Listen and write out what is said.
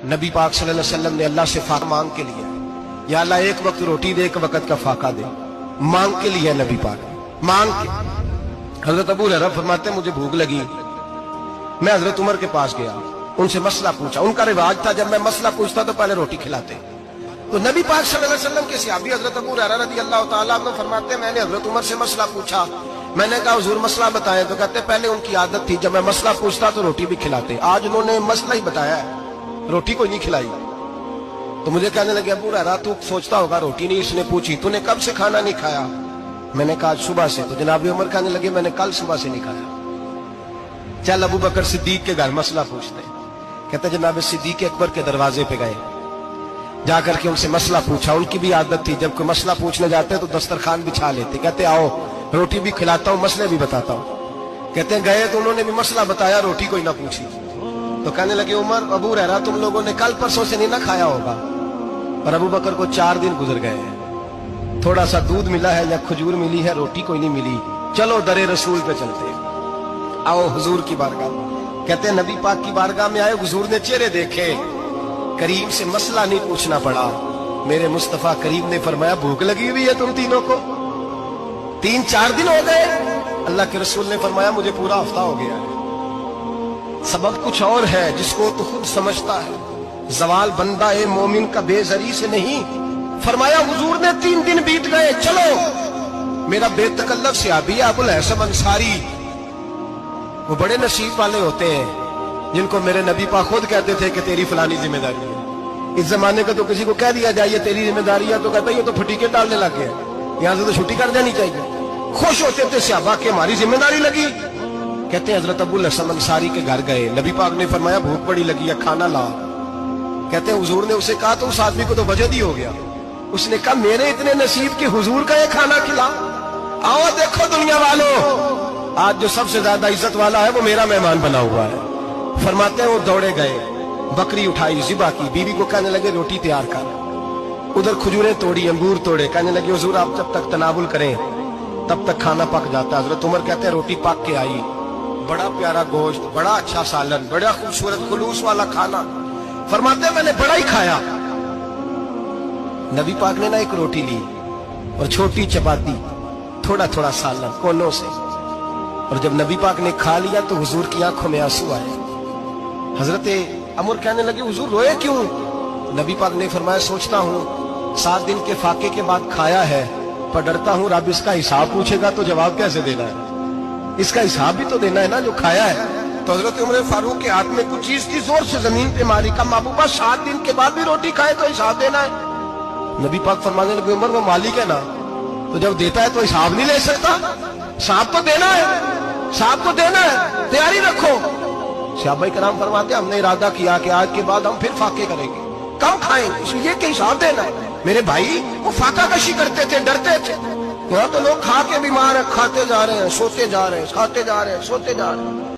نبی پاک صلی اللہ علیہ وسلم نے اللہ سے فاقہ مانگ کے لیا، یا اللہ ایک وقت روٹی دے، ایک وقت کا فاقہ دے، مانگ کے لیا نبی پاک، مانگ کے۔ حضرت ابو ہریرہ فرماتے ہیں مجھے بھوک لگی، میں حضرت عمر کے پاس گیا، ان سے مسئلہ پوچھا۔ ان کا رواج تھا جب میں مسئلہ پوچھتا تو پہلے روٹی کھلاتے۔ تو نبی پاک صلی اللہ علیہ وسلم کے صحابی حضرت ابو ہریرہ رضی اللہ تعالیٰ عنہ فرماتے ہیں میں نے حضرت عمر سے مسئلہ پوچھا، میں نے کہا حضور مسئلہ بتائیں، تو کہتے پہلے ان کی عادت تھی جب میں مسئلہ پوچھتا تو روٹی بھی کھلاتے، آج انہوں نے مسئلہ ہی بتایا ہے، روٹی کوئی نہیں کھلائی۔ تو مجھے کہنے لگے ابو ہریرہ تو سوچتا ہوگا روٹی نہیں اس نے پوچھی، تو نے کب سے کھانا نہیں کھایا؟ میں نے کہا صبح سے۔ تو جناب عمر کہنے لگے میں نے کل صبح سے نہیں کھایا، چل ابو بکر صدیق کے گھر مسئلہ پوچھتے۔ کہتے جناب صدیق اکبر کے دروازے پہ گئے، جا کر کے ان سے مسئلہ پوچھا۔ ان کی بھی عادت تھی جب کوئی مسئلہ پوچھنے جاتے تو دسترخوان بچھا لیتے، کہتے آؤ روٹی بھی کھلاتا ہوں مسئلے بھی بتاتا ہوں۔ کہتے ہیں گئے تو انہوں نے بھی مسئلہ بتایا، روٹی کوئی نہ پوچھی۔ تو کہنے لگے عمر ابو ہریرہ تم لوگوں نے کل پرسوں سے نہیں نہ کھایا ہوگا۔ اور ابو بکر کو 4 دن گزر گئے ہیں، تھوڑا سا دودھ ملا ہے یا کھجور ملی ہے، روٹی کوئی نہیں ملی، چلو در رسول پہ چلتے، آؤ حضور کی بارگاہ۔ کہتے ہیں نبی پاک کی بارگاہ میں آئے، حضور نے چہرے دیکھے، کریم سے مسئلہ نہیں پوچھنا پڑا۔ میرے مصطفیٰ کریم نے فرمایا بھوک لگی ہوئی ہے تم تینوں کو، 3-4 دن ہو گئے۔ اللہ کے رسول نے فرمایا مجھے پورا ہفتہ ہو گیا ہے۔ سبب کچھ اور ہے جس کو تو خود سمجھتا ہے، زوال بندہ اے مومن کا بے زری سے نہیں۔ فرمایا حضور نے 3 دن بیت گئے، چلو۔ میرا بے تکلف صحابی ابو الحسن انصاری، وہ بڑے نصیب والے ہوتے ہیں جن کو میرے نبی پاک خود کہتے تھے کہ تیری فلانی ذمہ داری ہے۔ اس زمانے کا تو کسی کو کہہ دیا جائے تیری ذمہ داری ہے تو کہتا ہے یہ تو پھٹیکے ڈالنے لگ گئے، یہاں سے تو چھٹی کر جانی چاہیے۔ خوش ہوتے تھے صحابہ کہ ہماری ذمہ داری لگی۔ کہتے ہیں حضرت ابو الحسن انصاری کے گھر گئے، نبی پاک نے فرمایا بھوک بڑی لگی ہے کھانا لا۔ کہتے ہیں حضور نے اسے کہا تو اس آدمی کو تو وجد ہی ہو گیا، اس نے کہا میرے اتنے نصیب کہ حضور کا یہ کھانا کھلا۔ آؤ دیکھو دنیا والوں، آج جو سب سے زیادہ عزت والا ہے وہ میرا مہمان بنا ہوا ہے۔ فرماتے ہیں وہ دوڑے گئے، بکری اٹھائی، ذبح کی، بیوی کو کہنے لگے روٹی تیار کر، ادھر کھجوریں توڑی، انگور توڑے، کہنے لگے حضور آپ جب تک تناول کریں تب تک کھانا پک جاتا ہے۔ حضرت عمر کہتے ہیں روٹی پک کے آئی، بڑا پیارا گوشت، بڑا اچھا سالن، بڑا خوبصورت خلوص والا کھانا۔ فرماتے ہیں میں نے بڑا ہی کھایا۔ نبی پاک نے نہ ایک روٹی لی اور چھوٹی چپاتی، تھوڑا تھوڑا سالن کونوں سے، اور جب نبی پاک نے کھا لیا تو حضور کی آنکھوں میں آنسو آئے۔ حضرت عمر کہنے لگے حضور روئے کیوں؟ نبی پاک نے فرمایا سوچتا ہوں 7 دن کے فاقے کے بعد کھایا ہے، پر ڈرتا ہوں رب اس کا حساب پوچھے گا تو جواب کیسے دینا ہے، اس کا حساب بھی تو دینا ہے نا جو کھایا ہے۔ تو حضرت عمر فاروق کے ہاتھ میں کچھ چیز تھی، زور سے زمین پہ ماری، کہا محبوبہ 7 دن کے بعد بھی روٹی کھائے تو حساب دینا ہے؟ نبی پاک فرمانے لگے عمر وہ مالک ہے نا، تو جب دیتا ہے تو حساب نہیں لے سکتا، حساب تو دینا ہے، حساب تو دینا ہے، تیاری رکھو۔ صحابہ کرام فرماتے ہم نے ارادہ کیا کہ آج کے بعد ہم پھر فاقے کریں گے، کم کھائیں گے، اس لیے کہ حساب دینا ہے۔ میرے بھائی وہ فاقہ کشی کرتے تھے، ڈرتے تھے۔ یہاں تو لوگ کھا کے بیمار ہیں، کھاتے جا رہے ہیں، سوتے جا رہے ہیں، کھاتے جا رہے ہیں، سوتے جا رہے ہیں۔